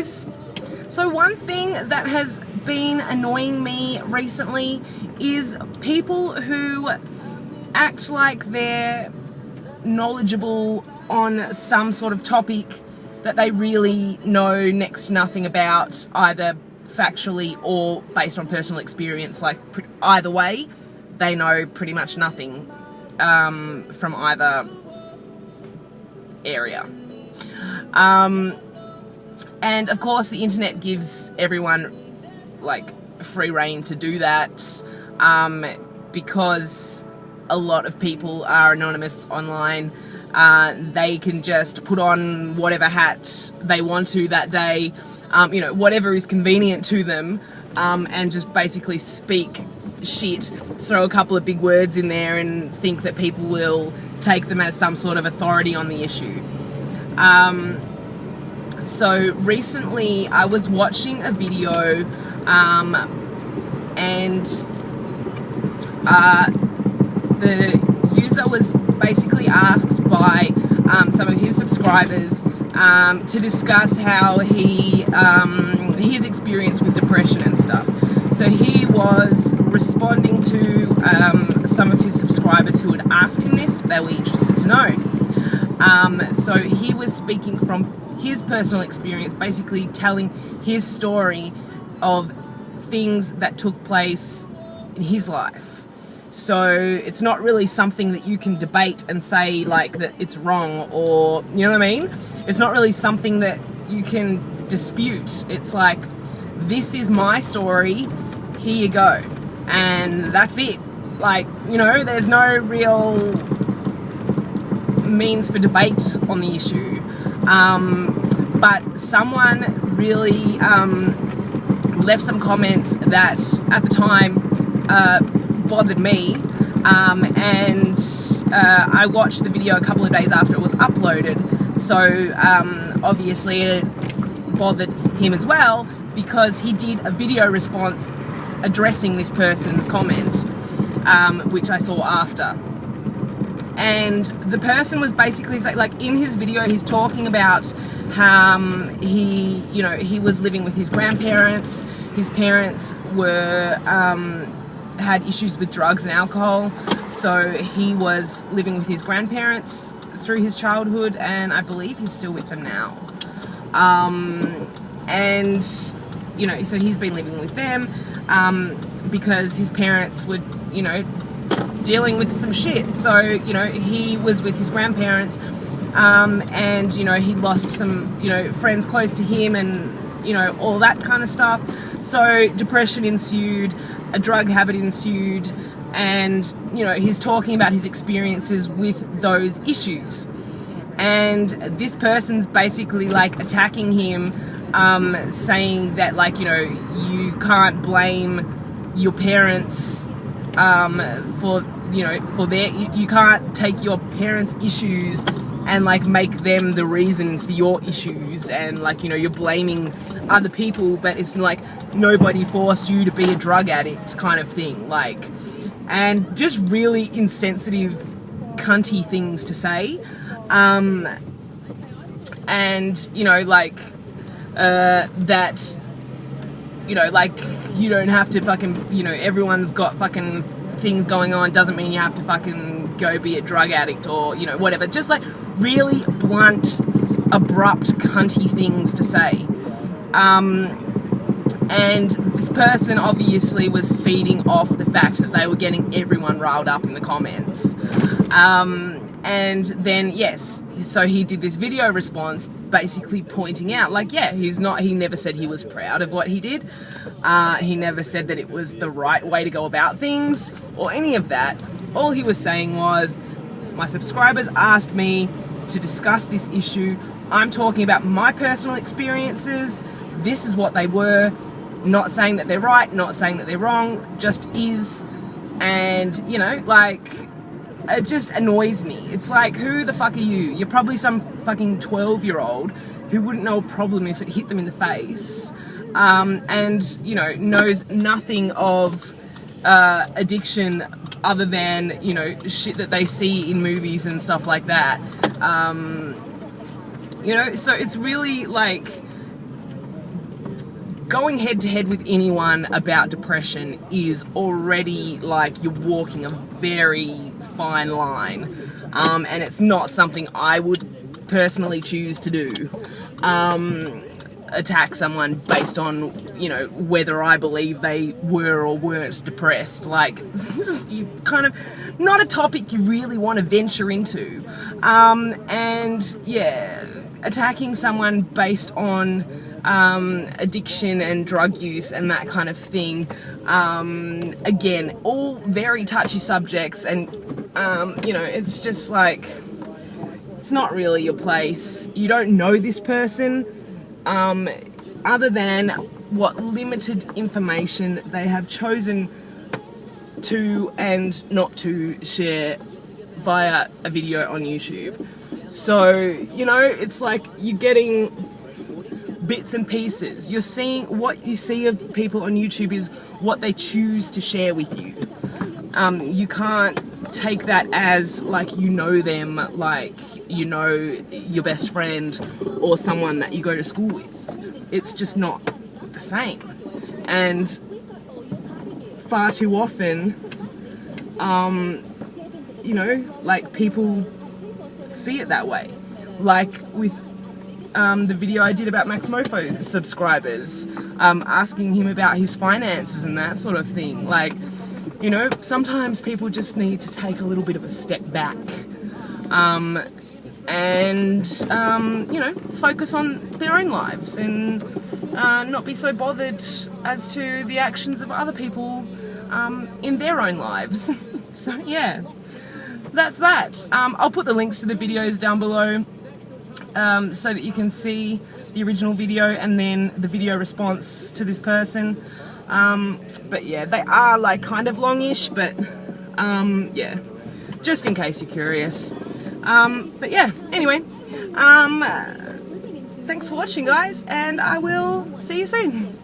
guys. So one thing that has been annoying me recently is people who act like they're knowledgeable on some sort of topic that they really know next to nothing about, either factually or based on personal experience. Like, either way, they know pretty much nothing from either area. And of course the internet gives everyone like free reign to do that, because a lot of people are anonymous online. They can just put on whatever hat they want to that day, you know, whatever is convenient to them, and just basically speak shit, throw a couple of big words in there and think that people will take them as some sort of authority on the issue. So recently I was watching a video, and the user was basically asked by some of his subscribers to discuss how his experience with depression and stuff. So he was responding to some of his subscribers who had asked him this. They were interested to know. So he was speaking from his personal experience, basically telling his story of things that took place in his life. So it's not really something that you can debate and say like that it's wrong, or, you know what I mean? It's not really something that you can dispute. It's like, this is my story, here you go. And that's it. Like, you know, there's no real means for debate on the issue. But someone really left some comments that at the time bothered me, and I watched the video a couple of days after it was uploaded, so obviously it bothered him as well, because he did a video response addressing this person's comment, which I saw after. And the person was basically like, in his video he's talking about he was living with his grandparents. His parents were had issues with drugs and alcohol, so he was living with his grandparents through his childhood, and I believe he's still with them now. And you know, so he's been living with them because his parents were, you know, dealing with some shit. So, you know, he was with his grandparents, and, you know, he lost some, you know, friends close to him, and, you know, all that kind of stuff. So depression ensued, a drug habit ensued, and, you know, he's talking about his experiences with those issues. And this person's basically like attacking him, saying that, like, you know, you can't blame your parents for, you know, for their, you can't take your parents' issues and like make them the reason for your issues, and like, you know, you're blaming other people, but it's like nobody forced you to be a drug addict kind of thing, like, and just really insensitive, cunty things to say, and, you know, like, that, you know, like, you don't have to fucking, you know, everyone's got fucking things going on, doesn't mean you have to fucking go be a drug addict, or, you know, whatever. Just like really blunt, abrupt, cunty things to say. And this person obviously was feeding off the fact that they were getting everyone riled up in the comments. And then, yes, so he did this video response basically pointing out, like, yeah, he never said he was proud of what he did. He never said that it was the right way to go about things or any of that. All he was saying was, my subscribers asked me to discuss this issue. I'm talking about my personal experiences. This is what they were. Not saying that they're right, not saying that they're wrong, just is. And, you know, like, it just annoys me. It's like, who the fuck are you? You're probably some fucking 12-year-old who wouldn't know a problem if it hit them in the face, and, you know, knows nothing of addiction other than, you know, shit that they see in movies and stuff like that. You know, so it's really like, going head to head with anyone about depression is already like you're walking a very fine line, and it's not something I would personally choose to do. Attack someone based on, you know, whether I believe they were or weren't depressed. Like, it's just you kind of not a topic you really want to venture into. And yeah, attacking someone based on addiction and drug use and that kind of thing, again, all very touchy subjects, and you know, it's just like, it's not really your place. You don't know this person, other than what limited information they have chosen to and not to share via a video on YouTube. So, you know, it's like you're getting bits and pieces. You're seeing what you see of people on YouTube is what they choose to share with you. You can't take that as like you know them, like you know your best friend or someone that you go to school with. It's just not the same. And far too often, you know, like people see it that way. Like with the video I did about Max Mofo's subscribers, asking him about his finances and that sort of thing. Like, you know, sometimes people just need to take a little bit of a step back, and you know, focus on their own lives and not be so bothered as to the actions of other people in their own lives. So yeah, that's that. I'll put the links to the videos down below, so that you can see the original video and then the video response to this person. But yeah, they are like kind of longish, but yeah, just in case you're curious. But yeah, anyway, thanks for watching, guys, and I will see you soon.